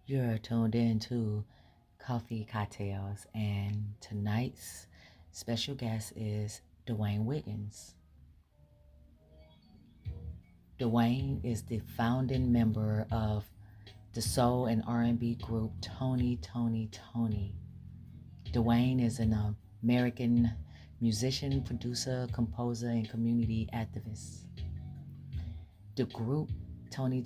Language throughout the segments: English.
You're tuned in to Coffee Cocktails, and tonight's special guest is Dwayne Wiggins. Dwayne is the founding member of the soul and R&B group Toni. Dwayne is an American musician, producer, composer, and community activist. The group Toni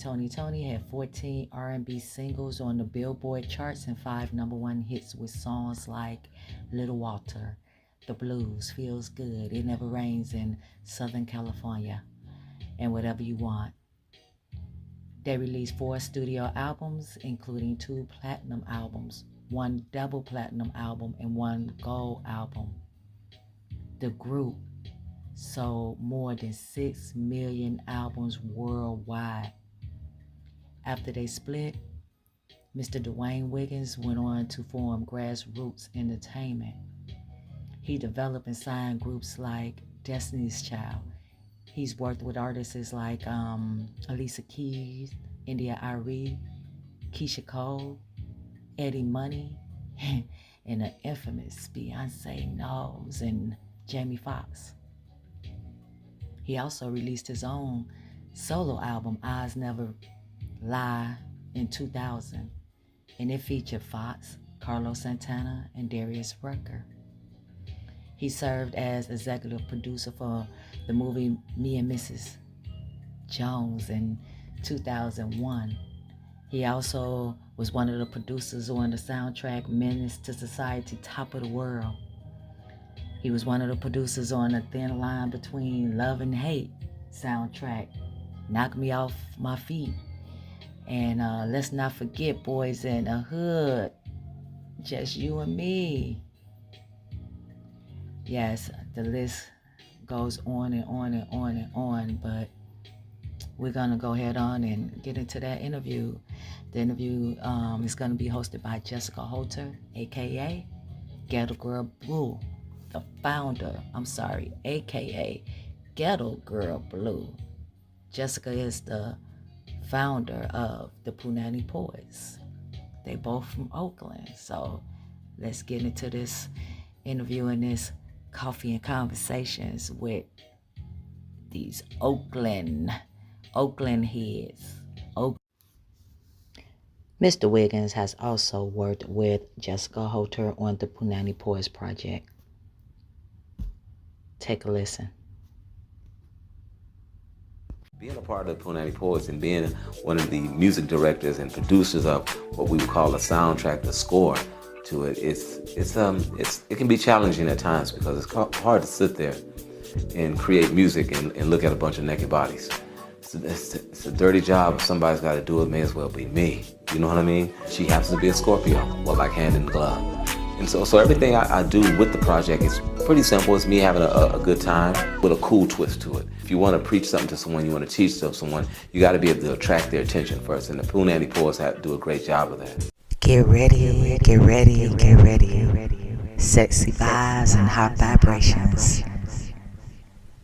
had 14 R&B singles on the Billboard charts and 5 number one hits with songs like Little Walter, The Blues, Feels Good, It Never Rains in Southern California, and Whatever You Want. They released 4 studio albums, including 2 platinum albums, 1 double platinum album, and 1 gold album. The group sold more than 6 million albums worldwide. After they split, Mr. Dwayne Wiggins went on to form Grassroots Entertainment. He developed and signed groups like Destiny's Child. He's worked with artists like Alicia Keys, India Arie, Keisha Cole, Eddie Money, and the infamous Beyonce Knowles and Jamie Foxx. He also released his own solo album, Eyes Never Lie, in 2000, and it featured Fox, Carlos Santana, and Darius Rucker. He served as executive producer for the movie Me and Mrs. Jones in 2001. He also was one of the producers on the soundtrack Menace to Society, Top of the World. He was one of the producers on A Thin Line Between Love and Hate soundtrack, Knock Me Off My Feet. And let's not forget Boys in the Hood, Just You and Me. Yes, the list goes on and on and on and on, but we're going to go ahead on and get into that interview. The interview is going to be hosted by Jessica Holter, a.k.a. Ghetto Girl Blue, the founder, a.k.a. Ghetto Girl Blue. Jessica is the founder of the Punani Poets. They both from Oakland. So let's get into this interview and this coffee and conversations with these Oakland heads. Mr. Wiggins has also worked with Jessica Holter on the Punani Poets project. Take a listen. Being a part of the Punani Poets and being one of the music directors and producers of what we would call a soundtrack, the score to it, it can be challenging at times because it's hard to sit there and create music and look at a bunch of naked bodies. It's a dirty job. If somebody's got to do it, may as well be me. You know what I mean? She happens to be a Scorpio, well, like hand in glove. And so everything I do with the project is pretty simple. It's me having a good time with a cool twist to it. If you want to preach something to someone, you want to teach to someone, you got to be able to attract their attention first. And the Punani Poets do a great job of that. Get ready, get ready, get ready. Sexy vibes and hot vibrations.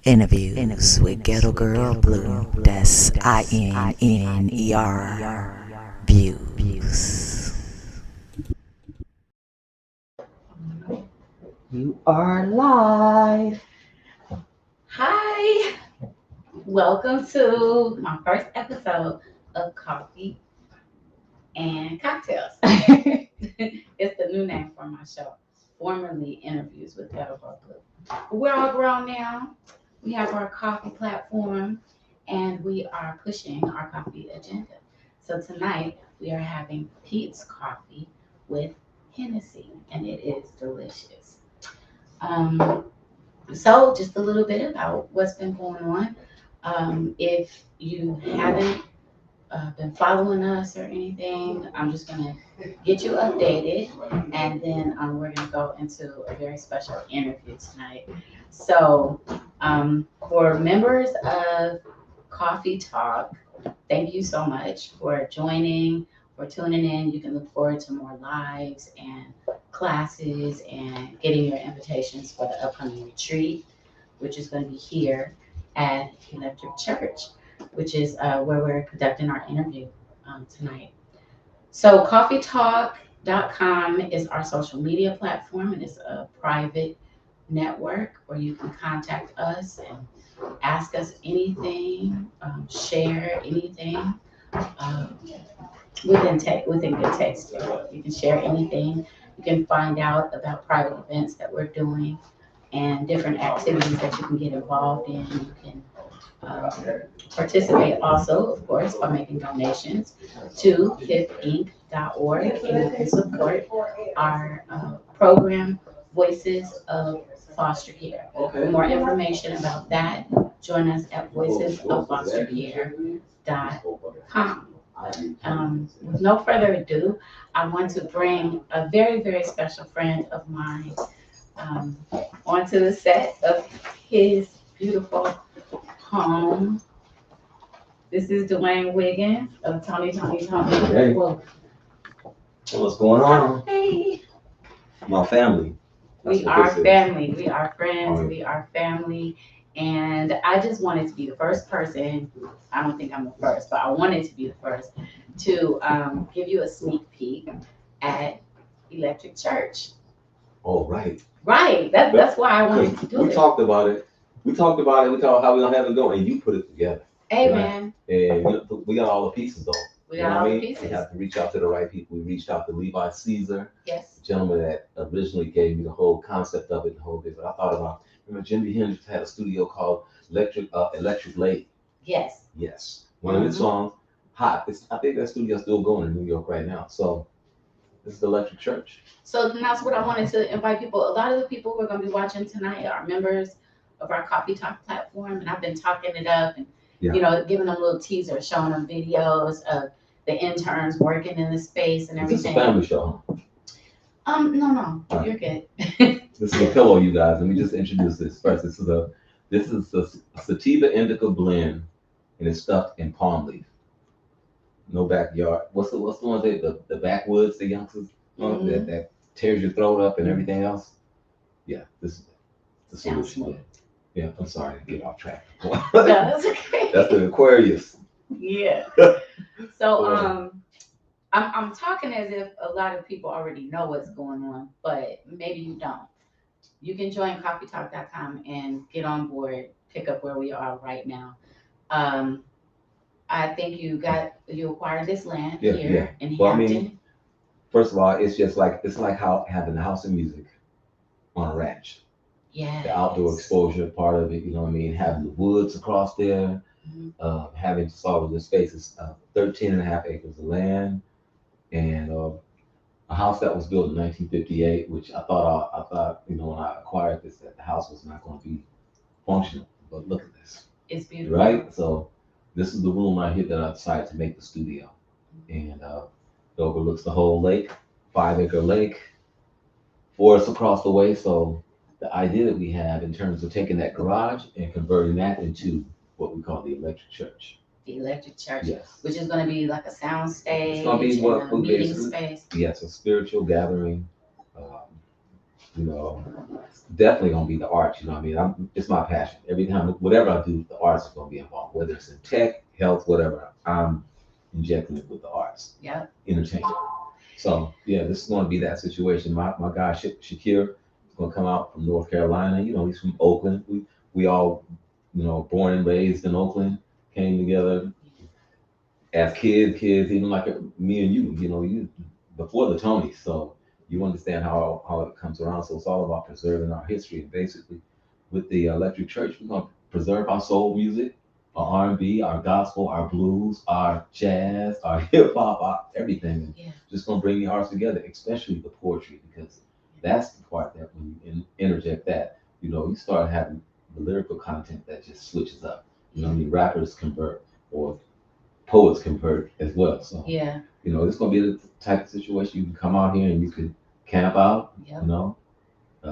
Interviews with Ghetto Girl Blue. That's INNER. Views. You are live. Hi, welcome to my first episode of Coffee and Cocktails. It's the new name for my show, formerly Interviews with Ghetto Girl Blue. We're all grown now. We have our coffee platform and we are pushing our coffee agenda. So tonight we are having Pete's Coffee with Hennessy, and it is delicious. So just a little bit about what's been going on. If you haven't been following us or anything, I'm just going to get you updated, and then we're going to go into a very special interview tonight. So for members of Coffee Talk, thank you so much for joining, for tuning in. You can look forward to more lives and classes and getting your invitations for the upcoming retreat, which is going to be here at Electric Church, which is where we're conducting our interview tonight. So coffeetalk.com is our social media platform, and it's a private network where you can contact us and ask us anything, share anything. Um, within good text. You can share anything. You can find out about private events that we're doing and different activities that you can get involved in. You can um, participate also, of course, by making donations to hipinc.org, and you can support our program, Voices of Foster Care. For more information about that, join us at voicesoffostercare.com. With no further ado, I want to bring a very, very special friend of mine um, onto the set of his beautiful home. This is Dwayne Wiggins of Toni. Hey, Well, what's going on? hey, My family. That's we what are this is. family. We are friends. Oh, yeah. We are family. And I just wanted to be the first person. I don't think I'm the first, but I wanted to be the first to give you a sneak peek at Electric Church. Oh, right. Right. That's why I wanted to do We it. talked about it. We talked how we're gonna have it go, and you put it together. Hey, Right. man. And we got all the pieces though. We You got know what all I the mean? pieces. We have to reach out to the right people. We reached out to Levi Caesar, Yes. the gentleman that originally gave me the whole concept of it, the whole business. I thought about. Remember, Jimi Hendrix had a studio called Electric Lady. Yes. Yes, one of his songs, hot. I think that studio's still going in New York right now. So this is the Electric Church. So that's what I wanted to invite people. A lot of the people who are going to be watching tonight are members of our Coffee Talk platform, and I've been talking it up and giving them little teasers, showing them videos of the interns working in the space and Is this a everything. family show? No, Right. you're good. This is a pillow, you guys. Let me just introduce this first. This is a sativa indica blend, and it's stuffed in palm leaf. No backyard. What's the one the backwoods, the youngsters that tears your throat up and everything else? Yeah, this is the Sounds solution. smooth. Yeah, I'm sorry to get off track. No, that's okay. That's the Aquarius. Yeah. So I'm talking as if a lot of people already know what's going on, but maybe you don't. You can join coffeetalk.com and get on board, pick up where we are right now. I think you acquired this land here in Well, Hampton. I mean, first of all, it's like how having the house of music on a ranch. Yeah. The outdoor exposure part of it, you know what I mean? Having the woods across there, having just all of the spaces, 13 and a half acres of land, and a house that was built in 1958, which I thought, when I acquired this, that the house was not going to be functional. But look at this. It's beautiful. Right? So this is the room right here that I decided to make the studio. And it overlooks the whole lake, 5-acre lake, forest across the way. So the idea that we have in terms of taking that garage and converting that into what we call the Electric Church. The Electric Church, Yes. which is going to be like a sound stage, It's going to be what and a meeting space. Yes, a spiritual gathering. Definitely going to be the arts. You know what I mean? It's my passion. Every time, whatever I do, the arts is going to be involved. Whether it's in tech, health, whatever, I'm injecting it with the arts. Yep. Entertainment. So yeah, this is going to be that situation. My guy Shakir is going to come out from North Carolina. He's from Oakland. We all, born and raised in Oakland, came together as kids, even like me and you. You before the Tonys. So you understand how it comes around. So it's all about preserving our history. And basically, with the Electric Church, we're going to preserve our soul music, our R&B, our gospel, our blues, our jazz, our hip-hop, our everything. Yeah. Just going to bring the arts together, especially the poetry, because that's the part that when you interject that, you start having the lyrical content that just switches up. Rappers convert or poets convert as well. So yeah, it's going to be the type of situation you can come out here and you can camp out. Yep.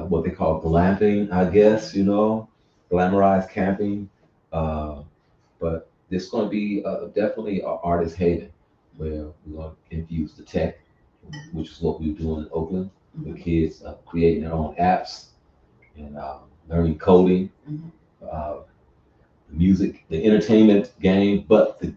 What they call glamping, I guess. Glamorized camping. But this is going to be definitely an artist haven where we're going to infuse the tech, which is what we're doing in Oakland. The kids creating their own apps and learning coding, the music, the entertainment game, but the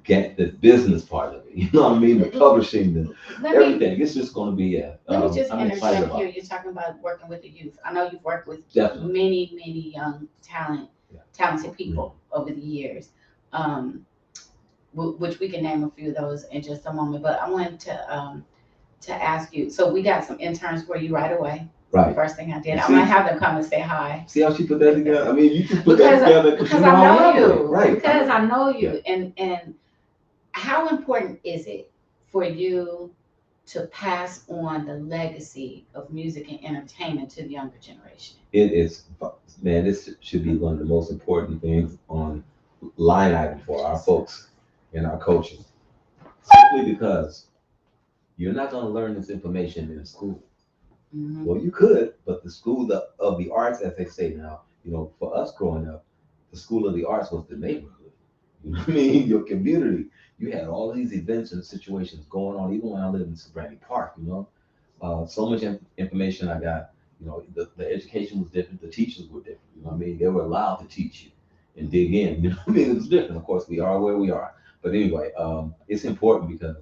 business part of it. You know what I mean? The publishing, the Let me, everything. It's just going to be, yeah. let me just I'm excited interject about here. it. You're talking about working with the youth. I know you've worked with Definitely. many young Yeah. talented people over the years, which we can name a few of those in just a moment. But I wanted to ask you. So we got some interns for you right away. Right. First thing I did, You I'm see? gonna have them come and say hi. See how she put that together? I mean, you can put that together Because you I know how know I you, operate. Right. because I know you, and how important is it for you to pass on the legacy of music and entertainment to the younger generation? It is, man, this should be one of the most important things on line item for our folks in our coaching. Simply because you're not going to learn this information in school. Mhm. Well, you could, but the school of the arts, as they say now, for us growing up, the school of the arts was the neighborhood. You know what I mean? Your community. You had all these events and situations going on, even when I lived in Sebrani Park, so much information I got. The education was different, the teachers were different. You know what I mean? They were allowed to teach you and dig in. You know what I mean? It was different. Of course, we are where we are. But anyway, it's important because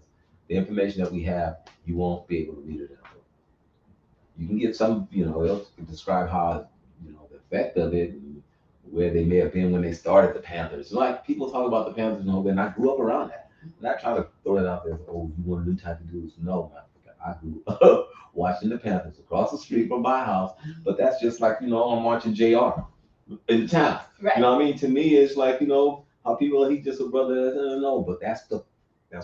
the information that we have, you won't be able to read it in a book. You can get some, it'll describe how, the effect of it and where they may have been when they started the Panthers. Like people talk about the Panthers and all that, and I grew up around that. And I try to throw it out there, oh, you want a new type of dudes? No, man. I grew up watching the Panthers across the street from my house, but that's just like, I'm watching JR in the town. Right. You know what I mean? To me, it's like, how people, he's just a brother, no, but that's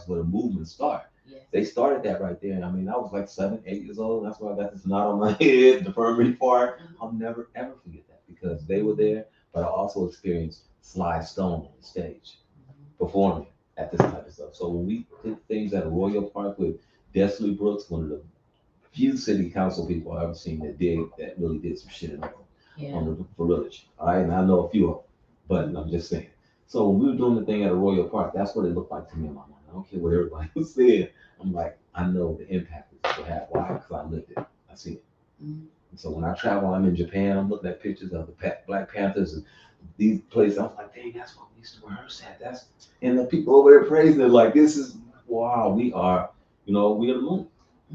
where the movement started. Yes. They started that right there. And I mean, I was like 7, 8 years old. That's why I got this knot on my head, the permanent part. I'll never, ever forget that because they were there, but I also experienced Sly Stone on the stage performing at this type of stuff. So when we did things at Royal Park with Desley Brooks, one of the few city council people I've ever seen that really did some shit on the village. All right, and I know a few of them, but I'm just saying. So when we were doing the thing at a Royal Park, that's what it looked like to me in my mind. I don't care what everybody was saying. I'm like, I know the impact this will have. Why? Because I lived it. I see it. Mhm. And so when I travel, I'm in Japan. I'm looking at pictures of the Black Panthers and these places. I'm like, dang, that's what we used to rehearse at. And the people over there praising it like, this is wow. We are the moon,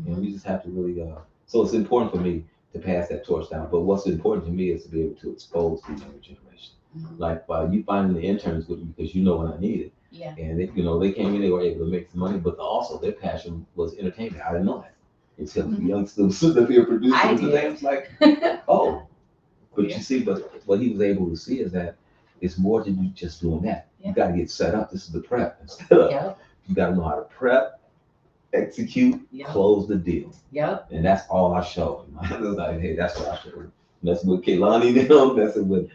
and we just have to really. So it's important for me to pass that torch down. But what's important to me is to be able to expose the younger generation. Like you finding the interns with me because when I need it. Yeah. And they came in, they were able to make some money, but also their passion was entertainment. I didn't know that until the young students stood up here producing. Today I was like, oh, but you see, but what he was able to see is that it's more than just doing that. You got to get set up. This is the prep. Instead of you got to know how to prep, execute, close the deal. Yep. And that's all I showed. I was like, hey, that's what I showed. Messing with Kehlani now, messing with,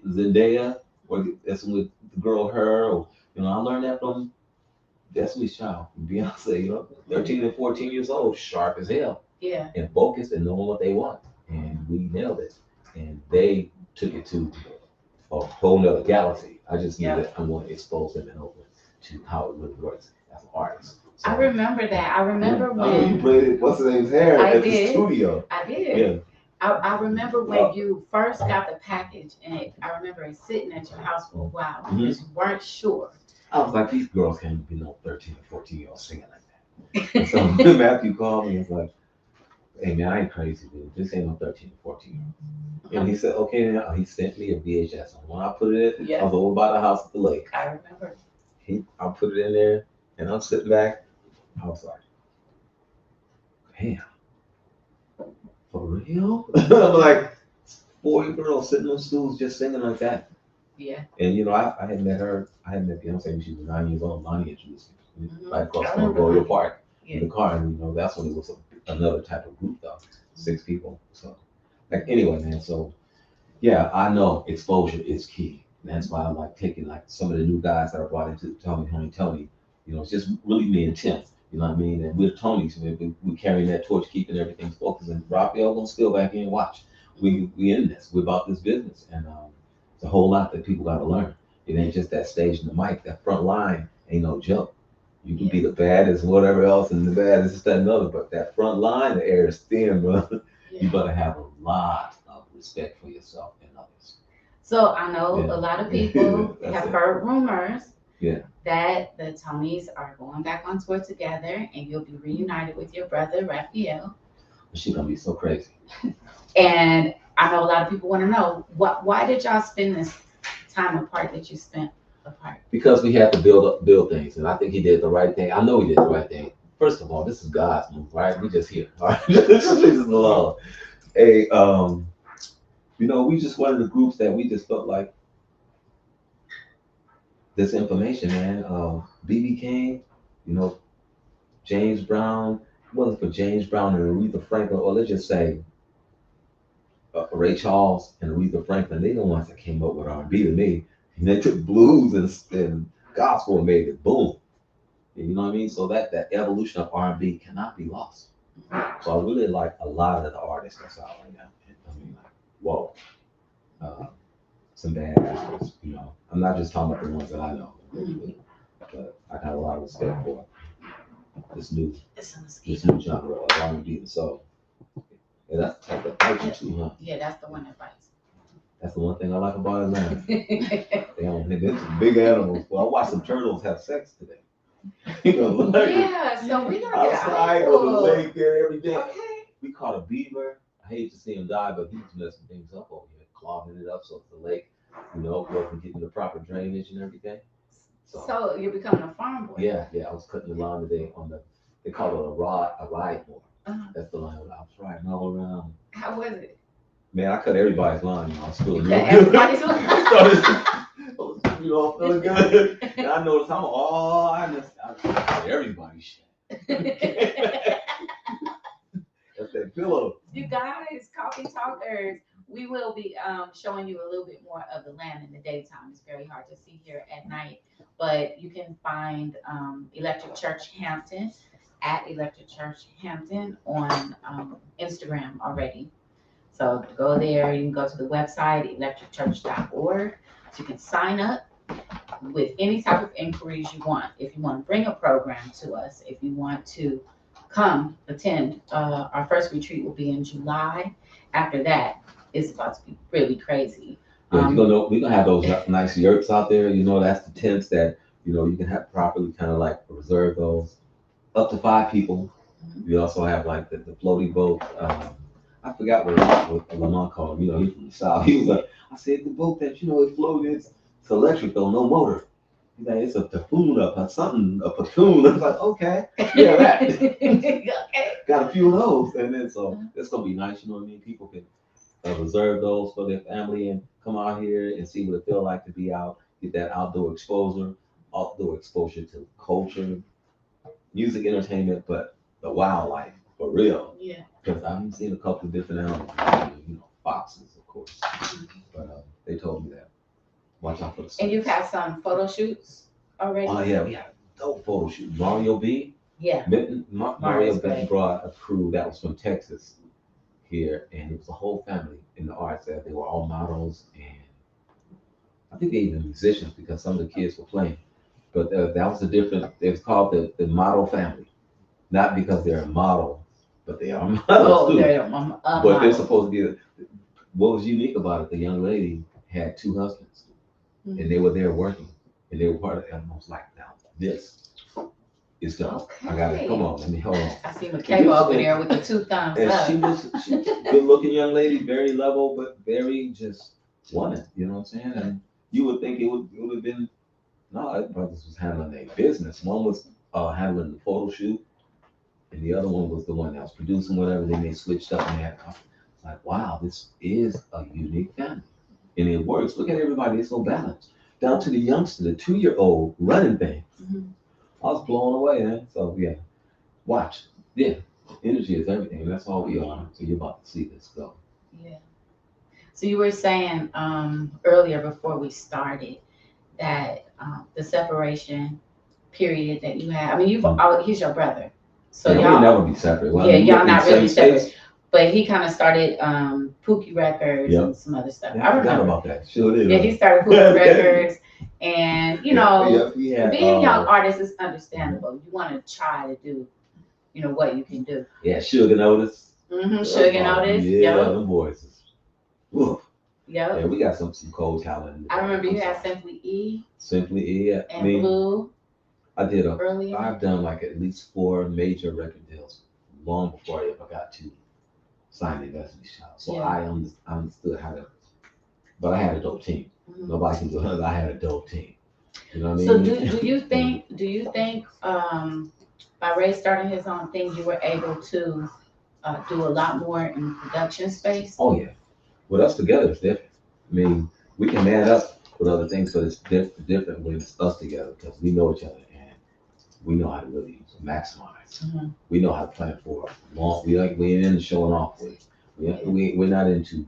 Zendaya, or messing with the girl her, or, I learned that from Destiny's Child, from Beyonce, 13 and 14 years old, sharp as hell. Yeah. And focused and knowing what they want. And we nailed it. And they took it to a whole nother galaxy. I just knew that I want to expose them and open to how it really works as an artist. So, I remember that. I remember when you played it. What's the name's hair at the studio? I did. Yeah. I remember when you first got the package, and I remember it sitting at your house for a while. You just weren't sure. I was like, these girls can't be no 13 or 14-year-olds singing like that. And so when Matthew called me, he was like, hey man, I ain't crazy, dude. This ain't no 13 or 14-year-olds. And he said, okay, now he sent me a VHS. And when I put it in, I was over by the house at the lake. I remember. I put it in there, and I'm sitting back. I was like, damn, for real? I'm like, 4 girls sitting on stools just singing like that. Yeah. And I had met her. I had met Beyonce when she was 9 years old. Lonnie introduced me right across from Royal Park in the car, and that's when it was another type of group though, 6 people. So, anyway, man. So, yeah, I know exposure is key. And that's why I like taking some of the new guys that I brought into Toni. It's just really me and Tim. You know what I mean? And we're Tony's. We're carrying that torch, keeping everything focused. And Raphael gonna still back here and watch. We in this. We're about this business, and it's a whole lot that people got to learn. It ain't just that stage and the mic. That front line ain't no joke. You can be the baddest, whatever else, and the baddest, that, and other. But that front line, the air is thin, bro. You better have a lot of respect for yourself and others. So I know a lot of people have heard rumors that the Tonys are going back on tour together, and you'll be reunited with your brother Raphael. She's gonna be so crazy. And I know a lot of people want to know why did y'all spend this time apart that you spent apart? Because we had to build things, and I think he did the right thing. I know he did the right thing. First of all, this is God's move, right? We just here, all right? This is the law. Hey, we just one of the groups that we just felt like this information, man. BB King, James Brown. It wasn't for James Brown and Aretha Franklin, or let's just say Ray Charles and Aretha Franklin. They the ones that came up with R&B to me, and they took blues and gospel and made it boom. You know what I mean? So that evolution of R&B cannot be lost. So I really like a lot of the artists that's out right now. I mean, like, whoa, some bad actors. I'm not just talking about the ones that I know, but I got a lot of respect for this new genre of R&B and soul. Yeah, that's the type of fight too, huh? Yeah, that's the one that fights. That's the one thing I like about it now. They're some big animals. Well, I watched some turtles have sex today. Yeah, so we gonna get outside on the lake there every day. Okay. We caught a beaver. I hate to see him die, but he was messing things up over here, clogging it up so the lake, wasn't getting the proper drainage and everything. So you're becoming a farm boy. Yeah. I was cutting the lawn today they call it a ride board. That's the line I was riding all around. How was it? Man, I cut everybody's lawn, I was feeling You cut real good. everybody's lawn? Feeling good. And I noticed I cut everybody's shit. That's that pillow. You guys, Coffee Talkers, we will be showing you a little bit more of the land in the daytime. It's very hard to see here at night, but you can find Electric Church Hampton at Electric Church Hampton on Instagram already. So go there. You can go to the website, electricchurch.org. So you can sign up with any type of inquiries you want. If you want to bring a program to us, if you want to come attend, our first retreat will be in July. After that, it's about to be really crazy. Yeah, we're gonna have those nice yurts out there. That's the tents that you can have properly kind of like reserve those up to 5 people. We also have like the floaty boat. I forgot what Lamont called him. He's from the South. He was like, I said the boat that it floated. It's electric though, no motor. He's like, it's a typhoon a platoon. I was like, okay, yeah, that. Okay. Got a few of those, and then so it's gonna be nice. You know what I mean? People can reserve those for their family and come out here and see what it feels like to be out, get that outdoor exposure to culture, music, entertainment, but the wildlife for real. Yeah. Because I've seen a couple of different animals, foxes, of course. But they told me that. Watch out for the snakes. And you've had some photo shoots already? Oh yeah, we had a dope photo shoot. Mario B. Yeah. Mario B brought a crew that was from Texas here, and it was a whole family in the arts. That they were all models, and I think they even musicians because some of the kids were playing. But that was it was called the model family, not because they're a model, but they are models too. They're but they're supposed to be. What was unique about it? The young lady had 2 husbands, and they were there working, and they were part of it. Almost like now this is done. Okay. I got it. Come on, let me hold on. I see Michaela over there with the 2 thumbs And up. she was a good-looking young lady, very level, but very just woman. You know what I'm saying? And you would think it would have been. No, the brothers was handling their business. One was handling the photo shoot, and the other one was the one that was producing whatever. Then they switched up and they had like, wow, this is a unique family. And it works. Look at everybody, it's so balanced. Down to the youngster, the 2-year-old running things. I was blown away, man. So yeah, watch. Yeah, energy is everything. And that's all we are. So you're about to see this go. Yeah. So you were saying earlier before we started that the separation period that you had. I mean, he's your brother, so yeah, y'all we'll never be separate. Well, y'all not really separate. States. But he kind of started Pookie Records and some other stuff. Yeah, I forgot about that. Sure did. Yeah, he started Pookie Records, and being a young artist is understandable. You want to try to do, what you can do. Yeah, Sugar Notice. Sugar Notice. Yeah, them boys. Woof. Yep. Yeah, we got some cold talent. I remember you had Simply E. Simply E. And Blue. I did earlier? I've done like at least 4 major record deals long before I ever got to sign the Destiny's Child. So Yeah. I understood how to, but I had a dope team. Mhm. Nobody can do it. I had a dope team. You know what I So mean? do you think by Ray starting his own thing, you were able to do a lot more in production space? Oh yeah. With us together, it's different. I mean, we can man up with other things, but it's different when it's us together because we know each other and we know how to really maximize. Mhm. We know how to plan for long. We ain't into showing off with. We're not into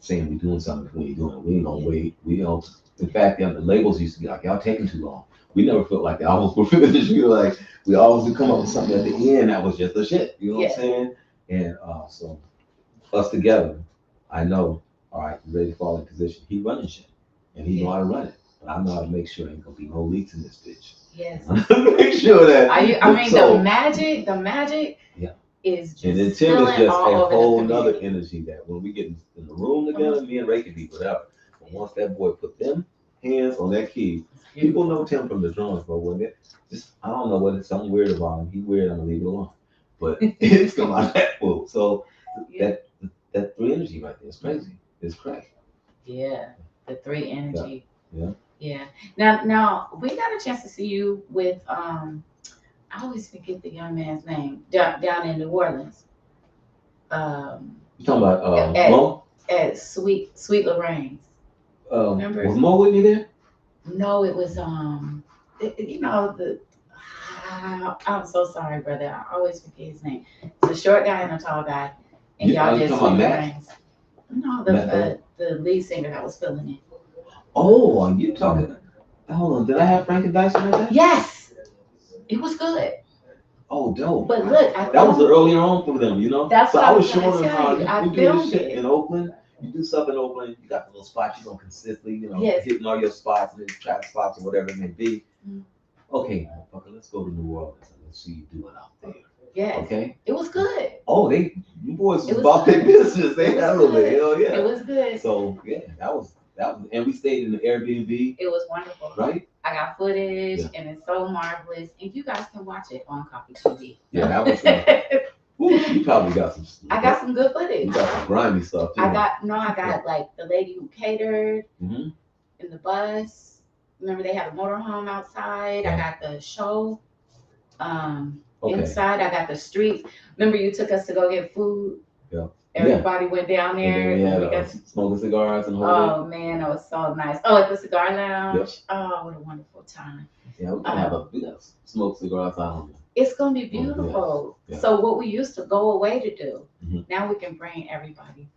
saying we're doing something when you're doing it. We ain't gonna wait. We don't. In fact, the labels used to be like, y'all taking too long. We never felt like the albums were finished. We always would come up with something at the end that was just the shit. You know what I'm saying? And so us together, I know, all right, you ready to fall in position. He running shit. And he know how to run it. But I know how to make sure ain't gonna be no leaks in this bitch. Yes. Make sure that the magic is just and then Tim is just all a over whole the nother community. energy that when we get in the room together, me and Ray can be whatever. But once that boy put them hands on that key, people know Tim from the drums, but when it just I don't know what it's something weird about him. He weird, I'm gonna leave it alone. But it's come out that fool. So that 3 energy right there is crazy. It's crazy. Yeah, the 3 energy. Yeah. Now we got a chance to see you with I always forget the young man's name down in New Orleans. You talking about Mo? At Sweet Lorraine's. Remember? Was Mo with me there? No, it was I'm so sorry, brother. I always forget his name. It's a short guy and a tall guy, and y'all did Sweet Lorraine's. No, the lead singer that was filling in. Oh, are you talking? Hold on, did I have Frank and Dyson right there? Yes, it was good. Oh, dope. But look, that was earlier on for them, That's so what I was showing them how I you do this shit in Oakland. You do stuff in Oakland, you got the little spots you gonna consistently, hitting all your spots and track spots or whatever it may be. Mm-hmm. Okay, motherfucker, let's go to New Orleans and let's see you do it out there. Yeah. Okay. It was good. Oh, you boys was about their business. They got a little bit. Hell yeah. It was good. So yeah, that was, and we stayed in the Airbnb. It was wonderful. Right? I got footage and it's so marvelous. And you guys can watch it on Coffy TV. Yeah, that was you probably got some stuff. I got some good footage. You got some grimy stuff too. I got like the lady who catered in the bus. Remember they had a motorhome outside. I got the show inside. I got the streets. Remember you took us to go get food? Yeah. Everybody went down there. And we got smoking cigars and oh man, that was so nice. Oh, at the cigar lounge. Yep. Oh, what a wonderful time. Yeah, we can we got smoke cigars on. It's gonna be beautiful. Yeah. So what we used to go away to do, now we can bring everybody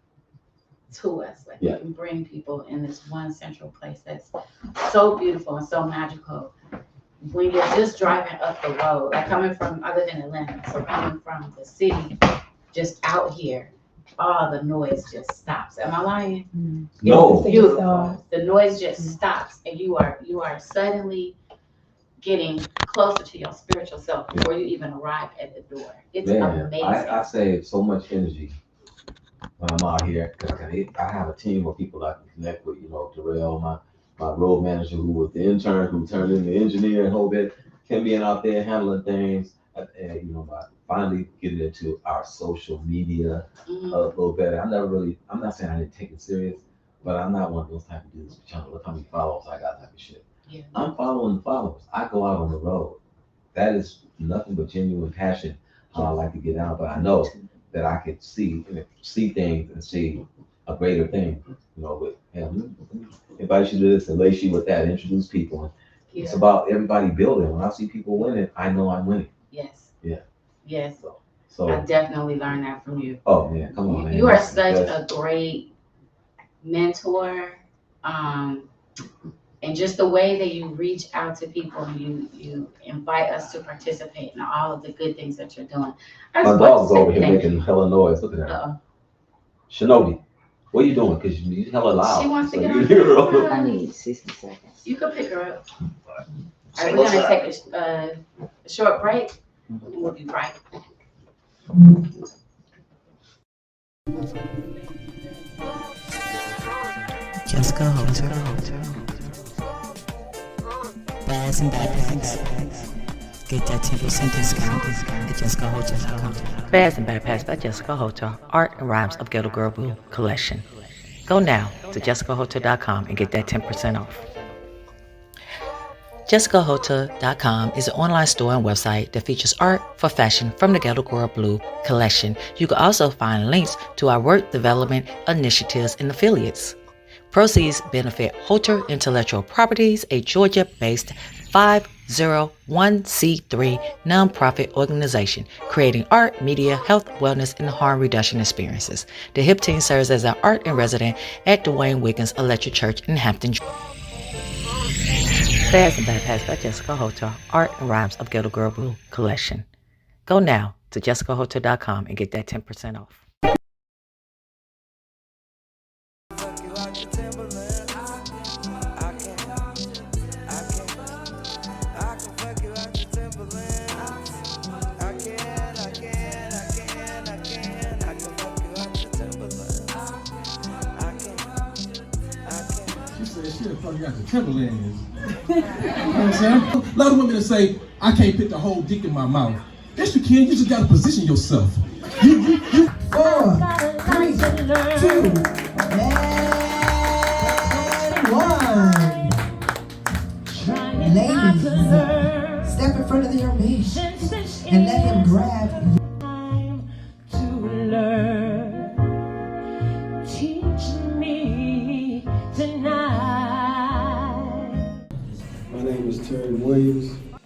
to us. Like we can bring people in this one central place that's so beautiful and so magical. When you're just driving up the road, like coming from other than Atlanta, so coming from the city, just out here, all the noise just stops. Am I lying? No. It's beautiful. The noise just stops, and you are suddenly getting closer to your spiritual self before you even arrive at the door. It's amazing. I save so much energy when I'm out here because I have a team of people I can connect with. Darrell, my road manager, who was the intern, who turned into the engineer, and whole bit. Kim being out there handling things, and by finally getting into our social media a little better. I'm not saying I didn't take it serious, but I'm not one of those type of dudes trying to look how many followers I got type of shit. Yeah. I'm following the followers. I go out on the road. That is nothing but genuine passion, how I like to get out, but I know that I can see things and see a greater thing, with invite you to this and lace you with that, introduce people. It's about everybody building. When I see people winning, I know I'm winning. Yes. Yeah. Yes. So I definitely learned that from you. Oh man, come on, man. You are such a great mentor. And just the way that you reach out to people and you invite us to participate in all of the good things that you're doing. My dog's over here making hella noise. Look at that. Shinobi, what are you doing? Because you're hella loud. She wants to get on. I need 60 seconds. You can pick her up. All right, we're going to take a short break. And we'll be right back. Just go, Holter. Bad Fast and backpacks. Get that 10% discount at JessicaHolter.com. Fast and Backpacks by Jessica Holter, Art and Rhymes of Ghetto Girl Blue collection. Go now to JessicaHolter.com and get that 10% off. JessicaHolter.com is an online store and website that features art for fashion from the Ghetto Girl Blue collection. You can also find links to our work development initiatives and affiliates. Proceeds benefit Holter Intellectual Properties, a Georgia-based 501c3 nonprofit organization creating art, media, health, wellness, and harm reduction experiences. The HIP team serves as an art and resident at Dwayne Wiggins Electric Church in Hampton. Fast and Backpacks by Jessica Holter, Art and Rhymes of Ghetto Girl Blue collection. Go now to JessicaHolter.com and get that 10% off. She'll fuck you out the Timberlands. You know what I'm saying? A lot of women that say, I can't fit the whole dick in my mouth. Yes, you can. You just gotta position yourself. 4, 3, 2, and 1. Ladies, step in front of your man and let him grab you. My name is Terry Williams, a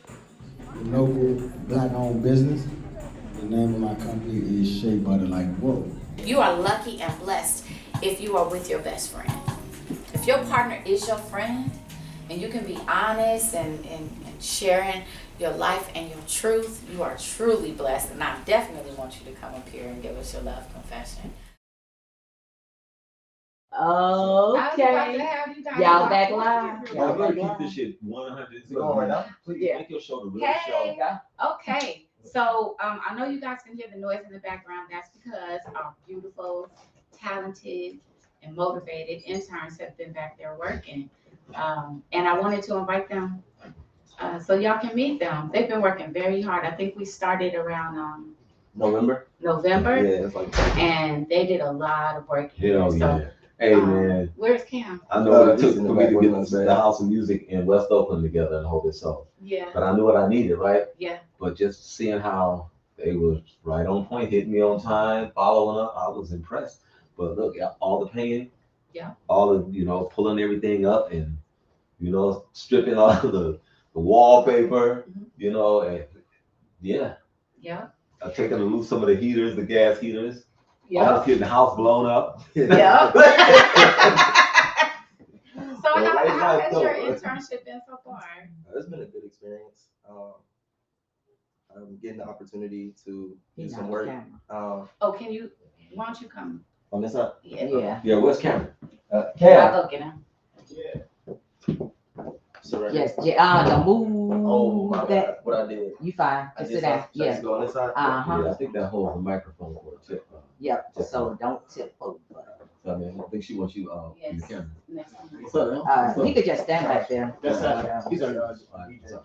local black-owned business. The name of my company is Shea Butter Like Whoa. You are lucky and blessed if you are with your best friend. If your partner is your friend and you can be honest and sharing your life and your truth, you are truly blessed. And I definitely want you to come up here and give us your love confession. Okay. Y'all back live. Y'all better keep this shit 100. Please make your show the real show. Okay. So I know you guys can hear the noise in the background. That's because our beautiful, talented, and motivated interns have been back there working. And I wanted to invite them so y'all can meet them. They've been working very hard. I think we started around November? November. Yeah, it's like that. And they did a lot of work here. Hell So, yeah. Hey man, where's Cam? I know what it took for me to get the House of Music in West Oakland together and hold it so. Yeah. But I knew what I needed, right? Yeah. But just seeing how they was right on point, hitting me on time, following up, I was impressed. But look, all the pain, all of pulling everything up and stripping all of the wallpaper, and I've taken to loose some of the heaters, the gas heaters. Almost getting the house blown up. Yeah. So how has your internship been so far? It's been a good experience. I'm getting the opportunity to do some work. Why don't you come? On this side? Yeah. Yeah, where's Cameron? I'll go get him. So right Yes, here. don't move. Oh, my that. bad. What I did. You fine. I Just did sit down. something. Should I just go on this side? Uh-huh. Yeah, I think that holds the microphone for a tip. Yep. So don't tip over. So, I mean, I think she wants you in the camera. Next time. What's up, man? He could just stand right there. That's He's on All right, so-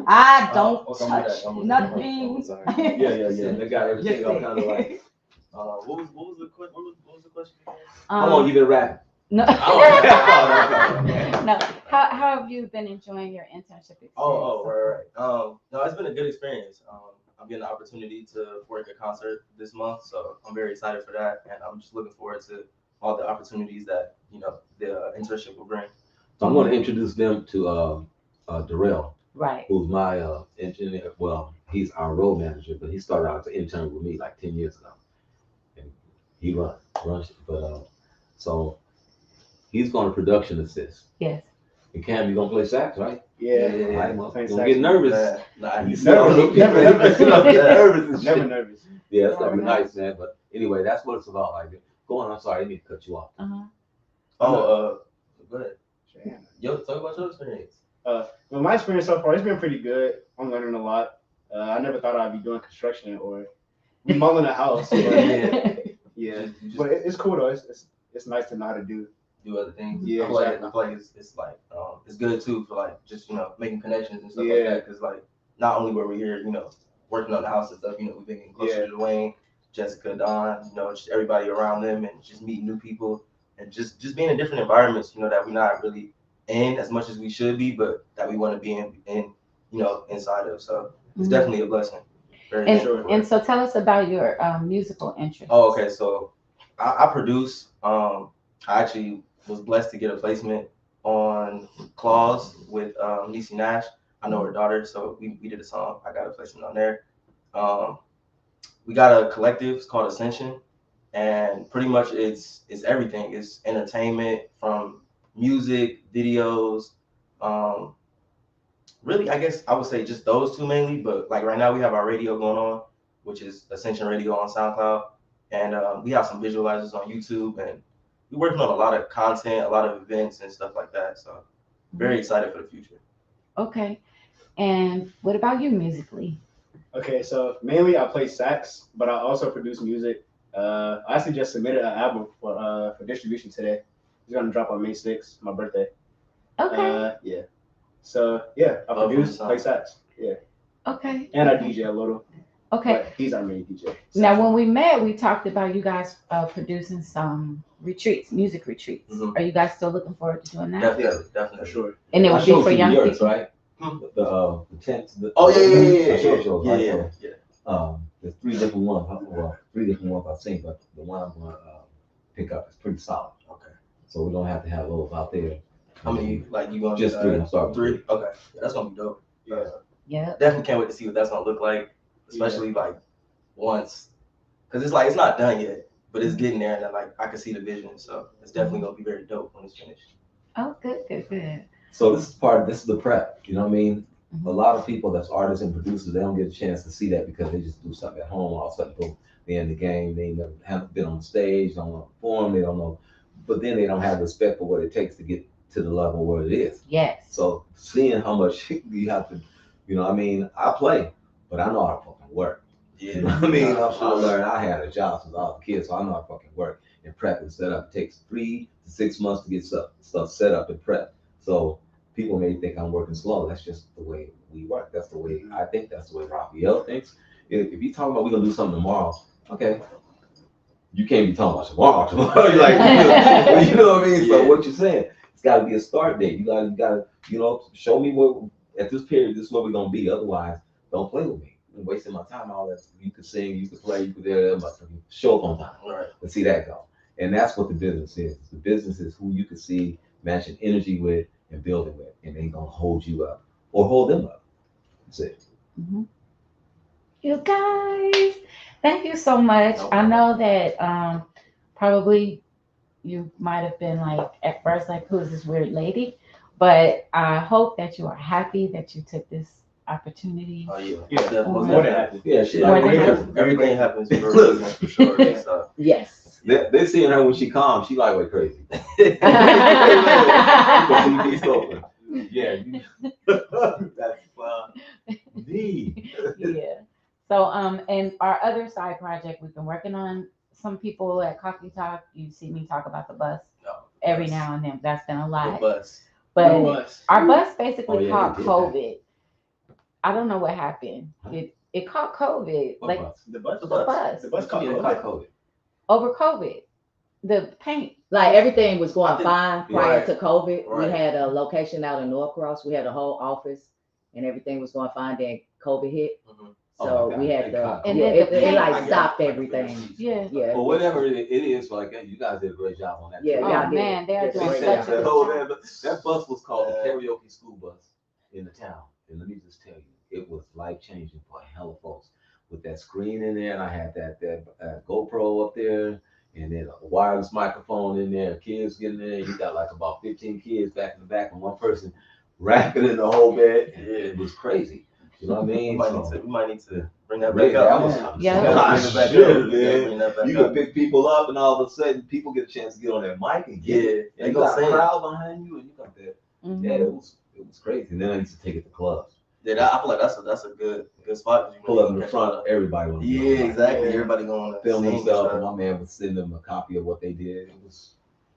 I don't I'm touch I'm nothing. I'm sorry. Yeah. They got everything all kind of like. What was the question? How long you been rapping? No. Oh, No. How have you been enjoying your internship experience? right. No, it's been a good experience. I'm getting the opportunity to work a concert this month, so I'm very excited for that, and I'm just looking forward to all the opportunities that the internship will bring. So I'm going to introduce them to Darrell, Right. who's my engineer. Well, he's our road manager, but he started out as an intern with me like 10 years ago, and he runs. But so he's going to production assist. Yes. And Cam, you gonna play sax, right? Yeah. Right, well, don't get nervous. Nah, He's never nervous. nervous. Never nervous. Yeah, it's gonna be nice, man. But anyway, that's what it's about. Like, go on. I'm sorry, I didn't mean to cut you off. Go ahead. Yo, talk about your experience. Well, my experience so far, it's been pretty good. I'm learning a lot. I never thought I'd be doing construction or remodeling a house. But yeah, but it's cool though. It's nice to know how to do do other things. Yeah, I feel like, exactly. I feel like it's like it's good too for like just making connections and stuff Yeah. like that. Because like not only were we here, working on the house and stuff, we've been getting closer to Dwayne, Jessica, Don, just everybody around them, and just meeting new people and just being in different environments, that we're not really in as much as we should be, but that we want to be in inside of. So it's definitely a blessing. Very sure. And so tell us about your musical interests. Oh, okay. So I produce. I actually was blessed to get a placement on Claus with Niecy Nash. I know her daughter, so we did a song. I got a placement on there. We got a collective. It's called Ascension, and pretty much it's everything. It's entertainment from music, videos. Really, I guess I would say just those two mainly. But like right now, we have our radio going on, which is Ascension Radio on SoundCloud, and we have some visualizers on YouTube, and we're working on a lot of content, a lot of events and stuff like that. So very excited for the future. Okay. And what about you musically? Okay, so mainly I play sax, but I also produce music. I actually just submitted an album for distribution today. It's gonna drop on May 6th, my birthday. Okay. Yeah. So yeah, I produce, play sax. Yeah. Okay. And I DJ a little. Okay. But he's our main DJ. Now, when we met, we talked about you guys producing some retreats, music retreats. Are you guys still looking forward to doing that? Definitely, For sure. And it would be for young people, right? The tents. Oh yeah. Shows, Yeah. right? There's three different ones. Well, three different ones I've seen, but the one I'm gonna pick up is pretty solid. Okay. So we don't have to have those out there. How many like you gonna just three? I'm sorry. Three. Okay. Yeah, that's gonna be dope. Yeah. Definitely can't wait to see what that's gonna look like, especially like once, because it's like it's not done yet, but it's getting there, and like I can see the vision. So it's definitely gonna be very dope when it's finished. Oh, good. So this is the prep. You know what I mean? A lot of people that's artists and producers, they don't get a chance to see that because they just do something at home. All of a sudden, boom, they're in the game. They never haven't been on stage, don't know how to perform, they don't know. But then they don't have respect for what it takes to get to the level where it is. Yes. So seeing how much you have to, I mean, I play, but I know how to fucking work. Yeah. You know what I mean? I learned. I had a job since I was a kid, so I know how to fucking work and prep and set up. It takes 3 to 6 months to get stuff set up and prep. So people may think I'm working slow. That's just the way we work. That's the way I think. That's the way Raphael thinks. If you talk about we're gonna do something tomorrow, okay, you can't be talking about tomorrow. You're like, you know what I mean? So what you're saying, it's got to be a start date. You gotta, show me what at this period. This is where we're gonna be. Otherwise, don't play with me. I'm wasting my time. All that you could sing, you could play, you could show up on time. Right. Let's see that go. And that's what the business is. The business is who you can see matching energy with and building with, and they gonna hold you up or hold them up. That's it. You guys, thank you so much. I know that probably you might have been like at first like, who is this weird lady? But I hope that you are happy that you took this opportunity. Oh yeah. Yeah. More More than happy. Yeah, shit. Everything happens for a reason, for sure. So. Yes. They seeing her when she calms, she like went crazy. Yeah, that's funny. Yeah. So and our other side project we've been working on, some people at Coffee Talk, you see me talk about the bus every now and then. That's been a lot. The bus. But our bus basically Oh, caught yeah, COVID. I don't know what happened. It caught COVID. What like bus? The bus. the bus. The bus caught Yeah, COVID. COVID. Over COVID. The paint. Like everything was going fine prior Right. to COVID. Right. We had a location out in Norcross. We had a whole office, and everything was going fine. Then COVID hit, so my we God. had to. And Yeah, then it the paint- like stopped everything. Yeah. Yeah. Well, whatever it is, like you guys did a great job on that. Yeah, Oh y'all did. man, they are Yes, doing they such did. a good job. That bus was called the karaoke school bus in the town. And let me just tell you, it was life changing for a hell of folks. With that screen in there, and I had that GoPro up there, and then a wireless microphone in there. Kids getting there. You got like about 15 kids back in the back, and one person rapping in the whole bed. Yeah, it was crazy. You know what I mean? We might need to bring that Ray, back that up. was Yeah. bring it back up, man. Bring that back You up. can pick people up, and all of a sudden, people get a chance to get on that mic and get it. Yeah, And you got a crowd behind you, and you got that. Mhm. Yeah, it was crazy. And then I used to take it to clubs. Yeah, I feel like that's a good spot. Pull up in the front, everybody was Yeah, exactly. Everybody going to film sing themselves, and and stuff. my man would send them a copy of what they did.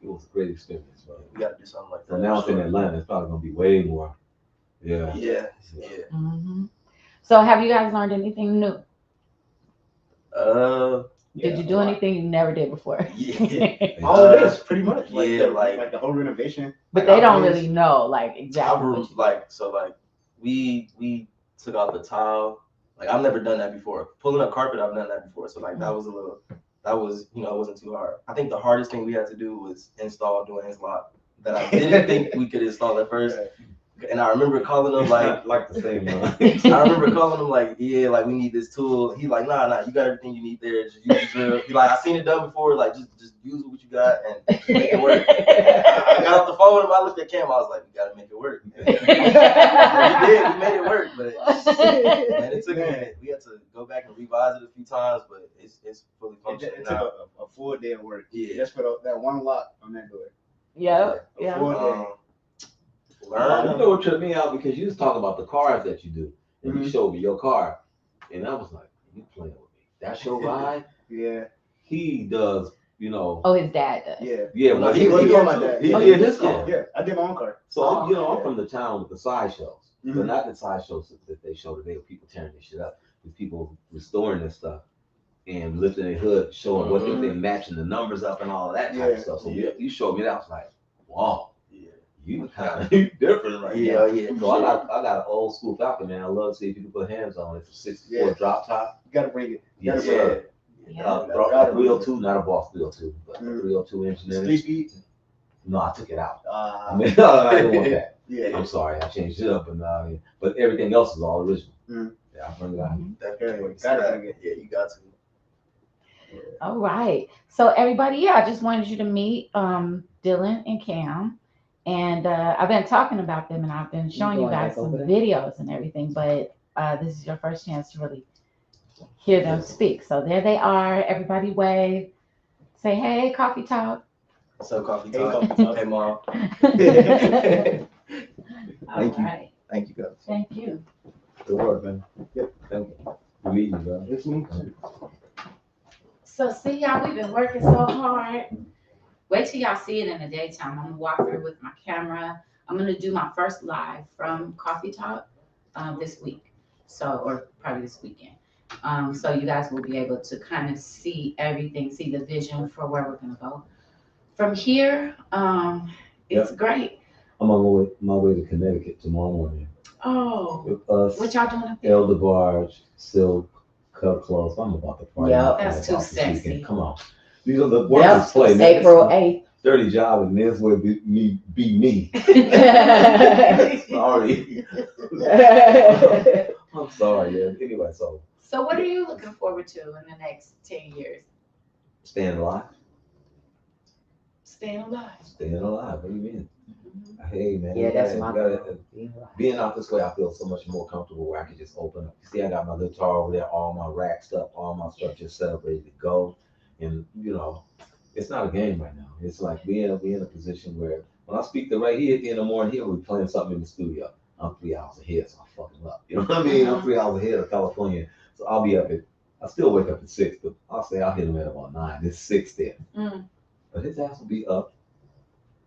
It it was a great experience, bro. We got to do something like that. So now it's in Atlanta. It's probably gonna be way more. Yeah. Yeah. So have you guys learned anything new? Yeah, Did you do anything you never did before? Yeah. All of this, pretty much. Like, Yeah, like the whole renovation. But Like, they don't I really know, like, exactly what you like we took out the tile. Like I've never done that before. Pulling up carpet, I've done that before. So like that was it wasn't too hard. I think the hardest thing we had to do was install Dwayne's lock that I didn't think we could install at first. And I remember calling him like the same one. I remember calling him like, yeah, like we need this tool. He like, nah, you got everything you need there. Just use the drill. He like, I seen it done before. Like, just use what you got and make it work. I got off the phone with him. I looked at Cam. I was like, we gotta make it work. We did. We made it work, but man, it took a minute. We had to go back and revise it a few times, but it's fully functional It now. took a full day of work. Yeah. Just for that one lock on that door. Yeah. A full day. You know what tripped me out, because you was talking about the cars that you do, and you showed me your car, and I was like, you playing with me? That's your ride? Yeah. He does, you know. Oh, his dad does. Yeah. Yeah, well, he did my dad. He did his car. Yeah, I did my own car. So you know, I'm from the town with the sideshows, but not the sideshows that they show today with people tearing this shit up. With people restoring this stuff and lifting their hood, showing what if they're matching the numbers up and all of that type of stuff. So you showed me that. I was like, wow. You kind of different right now. Yeah. So I got an old school Falcon, man. I love to see if you can put hands on it. It's a 64 drop top. You gotta bring it. Yes, sir. A 302, not a Boss 302, but a 302 engine in it. 3-speed? No, I took it out. I mean, I didn't want that. Yeah. I'm sorry, I changed it up, but everything else is all original. Yeah, I bring it out. Yeah, you got to. All right. So everybody, yeah, I just wanted you to meet Dylan and Cam. And I've been talking about them, and I've been showing you guys some videos and everything, but this is your first chance to really hear them speak. So there they are. Everybody wave. Say, hey, Coffee Talk. What's up, Coffee Talk? Hey, Mom. Thank you. Thank you, guys. Thank you. Good work, man. Yep, thank you. Good meeting you, bro. It's me too. So see y'all, we've been working so hard. Wait till y'all see it in the daytime. I'm gonna walk through with my camera. I'm gonna do my first live from Coffee Talk this week. So, or probably this weekend. So you guys will be able to kind of see everything, see the vision for where we're gonna go. From here, it's great. I'm on my way to Connecticut tomorrow morning. Oh, With us, what y'all doing up there? Elder Barge, Silk, Cut Close. I'm about to party. Yep. That's too sexy. Come on. These are the workers play. April 8th. Dirty job, and this way be me. Sorry. I'm sorry, yeah. Anyway, So what are you looking forward to in the next 10 years? staying alive. Staying alive. Staying alive. What do you mean? Hey, man. Yeah, that's my being out this way, I feel so much more comfortable where I can just open up. You see, I got my guitar over there, all my rack stuff, all my stuff just set up, ready to go. And, you know, it's not a game right now. It's like we in a position where when I speak to right here in the morning, here we're playing something in the studio. I'm 3 hours ahead, so I'm fucking up. You know what I mean? I'm 3 hours ahead of California. So I'll be up I still wake up at 6, but I'll say I'll hit him at about 9. It's 6 there. But his ass will be up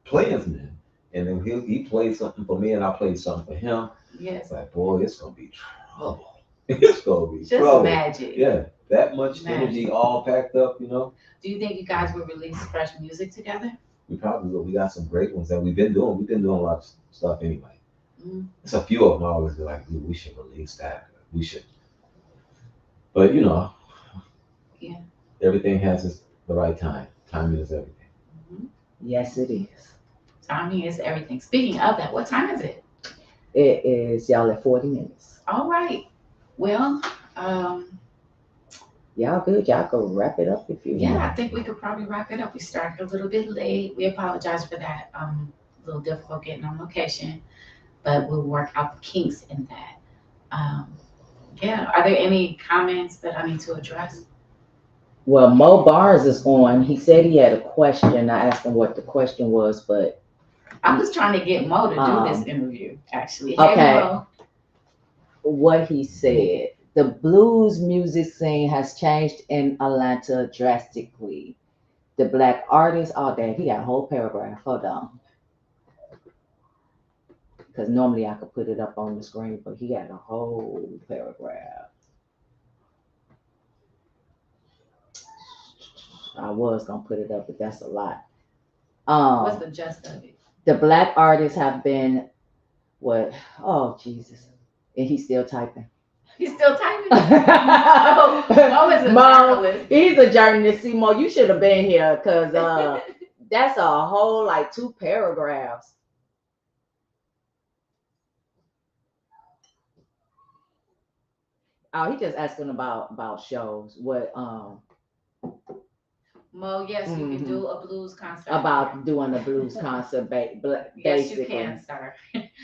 playing for him. And then he plays something for me and I play something for him. Yes. It's like, boy, it's gonna be trouble. It's gonna be Just trouble. magic. Yeah. That much energy all packed up, you know. Do you think you guys will release fresh music together? We probably will. We got some great ones that we've been doing. We've been doing a lot of stuff anyway. It's a few of them I always be like, we should release that. We should. But you know, everything has the right time. Timing is everything. Yes, it is. Timing is everything. Speaking of that, what time is it? It is, y'all, at 40 minutes. All right. Well, y'all good. Y'all can wrap it up if you want. I think we could probably wrap it up. We started a little bit late. We apologize for that. A little difficult getting on location, but we'll work out the kinks in that. Are there any comments that I need to address? Well, Mo Barnes is on. He said he had a question. I asked him what the question was, but I was trying to get Mo to do this interview, actually. Okay. Hey, Mo. What he said, the blues music scene has changed in Atlanta drastically. The black artist, oh damn, he got a whole paragraph. Hold on. Because normally I could put it up on the screen, but he got a whole paragraph. I was gonna put it up, but that's a lot. What's the gist of it? The black artists have been what? Oh Jesus! And he's still typing. He's still typing. Mo is a journalist. He's a journalist. See, Mo, you should have been here because that's a whole like 2 paragraphs. Oh, he just asking about shows. What Mo, yes, you can do a blues concert. about doing a blues concert, basically. Yes, you can, sir.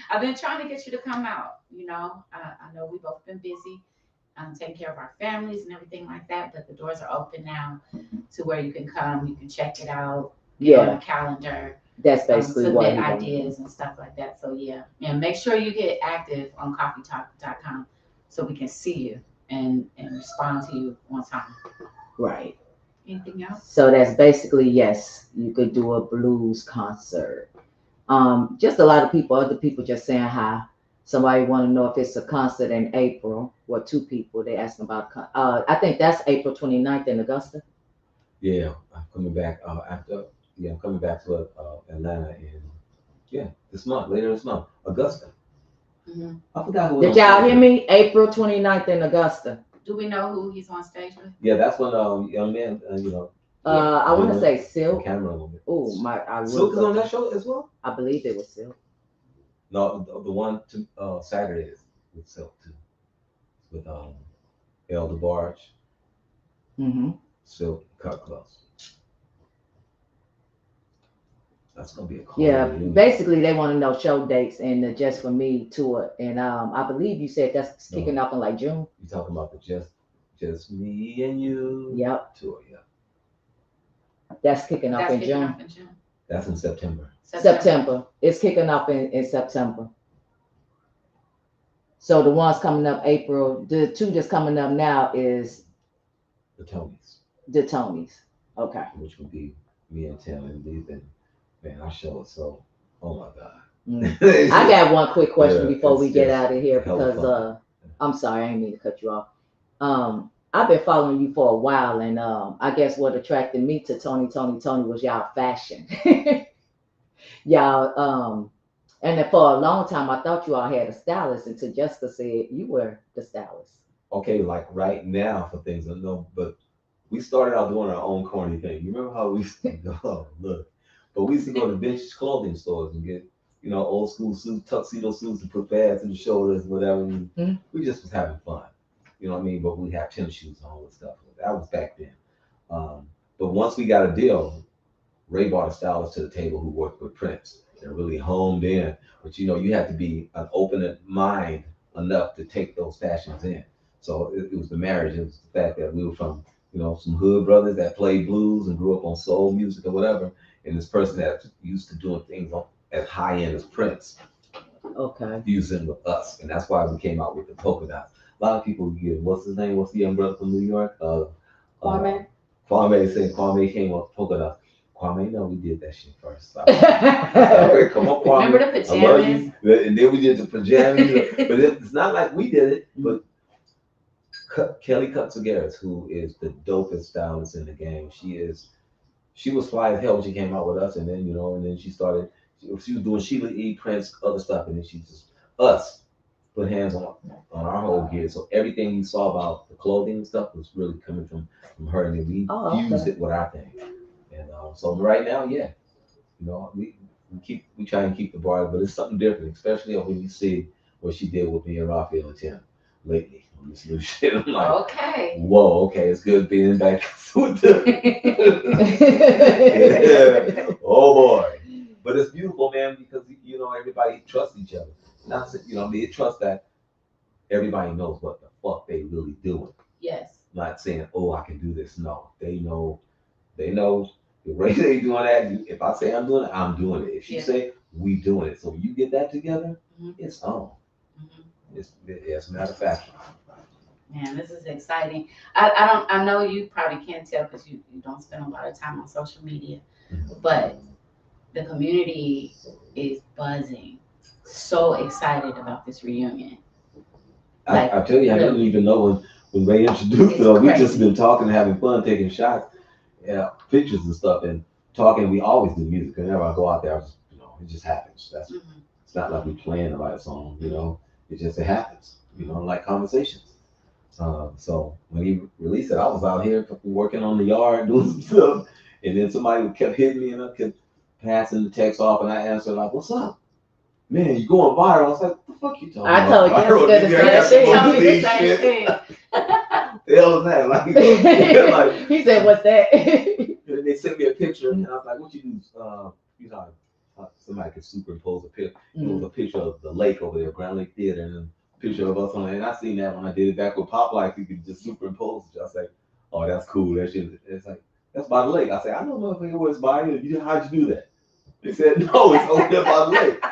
I've been trying to get you to come out. You know, I know we've both been busy taking care of our families and everything like that, but the doors are open now to where you can come. You can check it out. On a calendar. That's basically what submit ideas and stuff like that. So yeah, and make sure you get active on coffeetalk.com so we can see you and respond to you on time. Right. Anything else? So that's basically, yes, you could do a blues concert. Just a lot of people, other people just saying hi. Somebody want to know if it's a concert in April. Well, 2 people, they asking about, I think that's April 29th in Augusta. Yeah, I'm coming back after. Yeah, I'm coming back to Atlanta this month, later this month, Augusta. Mm-hmm. I forgot who. Did y'all hear me? April 29th in Augusta. Do we know who he's on stage with? Yeah, that's when young man, I want to say Silk. Camera. Oh my! Silk is on that show as well. I believe it was Silk. No, the one to Saturday is with Silk too, with Elder Barge. Silk Cut Close. That's gonna be a call. Yeah, basically they want to know show dates and the Just For Me tour, and I believe you said that's kicking off in like June. You talking about the Just Me and You? Yep. Tour, yeah. That's kicking off in June. That's in September. September. It's kicking off in September. So the ones coming up April, the 2 just coming up now is the Tonys. The Tonys. Okay. Which would be me and Tim and Lee. And man, our show is so, oh my God. I got one quick question before we get out of here because I'm sorry, I didn't mean to cut you off. I've been following you for a while, and I guess what attracted me to Toni was y'all fashion. Y'all, and then for a long time I thought you all had a stylist until Jessica said you were the stylist. Okay, like right now for things I know, but we started out doing our own corny thing. You remember how we used to go, look, but we used to go to vintage clothing stores and get, old school suits, tuxedo suits and put pads in the shoulders, whatever. We just was having fun. You know what I mean? But we have tennis shoes and all that stuff. That was back then. But once we got a deal, Ray brought a stylist to the table who worked with Prince. They're really homed in. But you had to be an open mind enough to take those fashions in. So it was the marriage. It was the fact that we were from, some hood brothers that played blues and grew up on soul music or whatever. And this person that used to doing things as high end as Prince. Okay. Fusing with us. And that's why we came out with the polka dots. A lot of people get, what's his name? What's the young brother from New York? Kwame. Kwame came up with polka dots. Kwame, no, we did that shit first. Come on, Kwame. Remember the pajamas? And then we did the pajamas. But it's not like we did it. But Kelly Cutzagaris, who is the dopest stylist in the game, she was fly as hell when she came out with us. And then, and then she was doing Sheila E. Prince, other stuff. And then she just, us. Put hands on our whole gear. So everything you saw about the clothing and stuff was really coming from her, and then we fused it with our thing. And so right now, yeah, we try and keep the bar, but it's something different, especially when you see what she did with me and Raphael and Tim lately on this new shit. I'm like, okay, whoa, okay, it's good being back with them. Yeah. Oh boy, but it's beautiful, man, because everybody trusts each other. Not they trust that everybody knows what the fuck they really doing. Yes. Not saying, oh, I can do this. No, they know the way they doing that. If I say I'm doing it, I'm doing it. If you say we doing it, so when you get that together, it's on. It's a matter of fact. Man, this is exciting. I know you probably can't tell because you don't spend a lot of time on social media, but the community is buzzing. So excited about this reunion. I tell you, I didn't even know when Ray introduced us. We just been talking, having fun, taking shots, pictures and stuff, and talking. We always do music. Whenever I go out there, it just happens. It's not like we plan to write a song, It happens, like conversations. So when he released it, I was out here working on the yard, doing some stuff, and then somebody kept hitting me, and I kept passing the text off, and I answered like, "What's up, man? You going viral?" I was like, "What the fuck you talking about?" I told you the same thing. The hell is that? Like, he said, "What's that?" They sent me a picture, and I was like, "What you do?" Somebody could superimpose a picture. It was a picture of the lake over there, Grand Lake Theater, and then a picture of us on it. And I seen that when I did it back with Pop Life. You could just superimpose it. I was like, "Oh, that's cool. That shit." It's like, "That's by the lake." I said, "I don't know if it was by you. How'd you do that?" They said, "No, it's over there by the lake."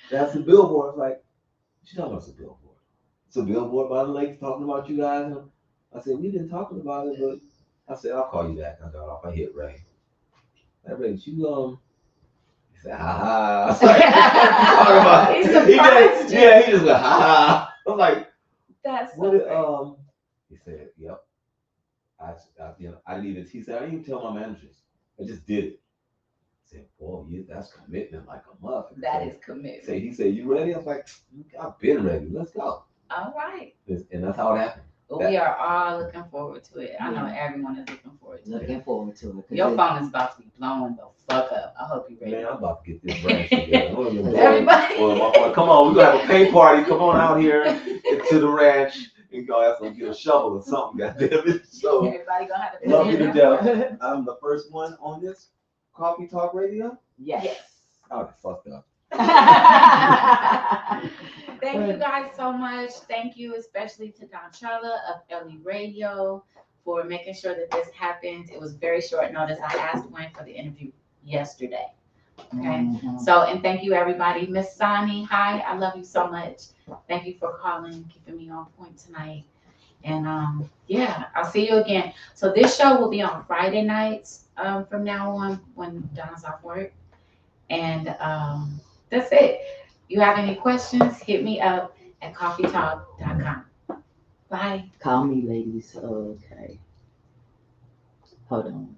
That's the billboard. I was like, "You know what's a billboard? It's a billboard by the lake talking about you guys." And I said, "We've been talking about it, but," I said, "I'll call you back." I got off. I hit Ray. That Ray, you He said, "Ha ha." I was like, talking about? He just went, "Ha ha." I'm like, That's what? so He said, "Yep." I didn't even. He said, "I didn't even tell my managers. I just did it." I said, "Boy, that's commitment like a muffin." that is commitment. He said, "You ready?" I was like, "I've been ready. Let's go." All right. And that's how it happened. Well, we are all looking forward to it. I know everyone is looking forward to it. Looking forward to it. Your phone is about to be blown the fuck up. I hope you're ready. Man, I'm about to get this branch together. Everybody. Well, come on, we're going to have a paint party. Come on out here to the ranch. And go have to get a shovel or something, goddamn it. So, Everybody gonna have to love you to death. I'm the first one on this Coffee Talk Radio. Yes. Oh, that's fucked up. Thank you guys so much. Thank you especially to Don Charla of LE Radio for making sure that this happened. It was very short notice. I asked Dwayne for the interview yesterday. Okay. So, and thank you everybody. Miss Sani, hi. I love you so much. Thank you for calling, keeping me on point tonight. And I'll see you again. So this show will be on Friday nights from now on when Don's off work. And that's it. You have any questions, hit me up at coffeetalk.com. Bye. Call me, ladies. Okay. Hold on.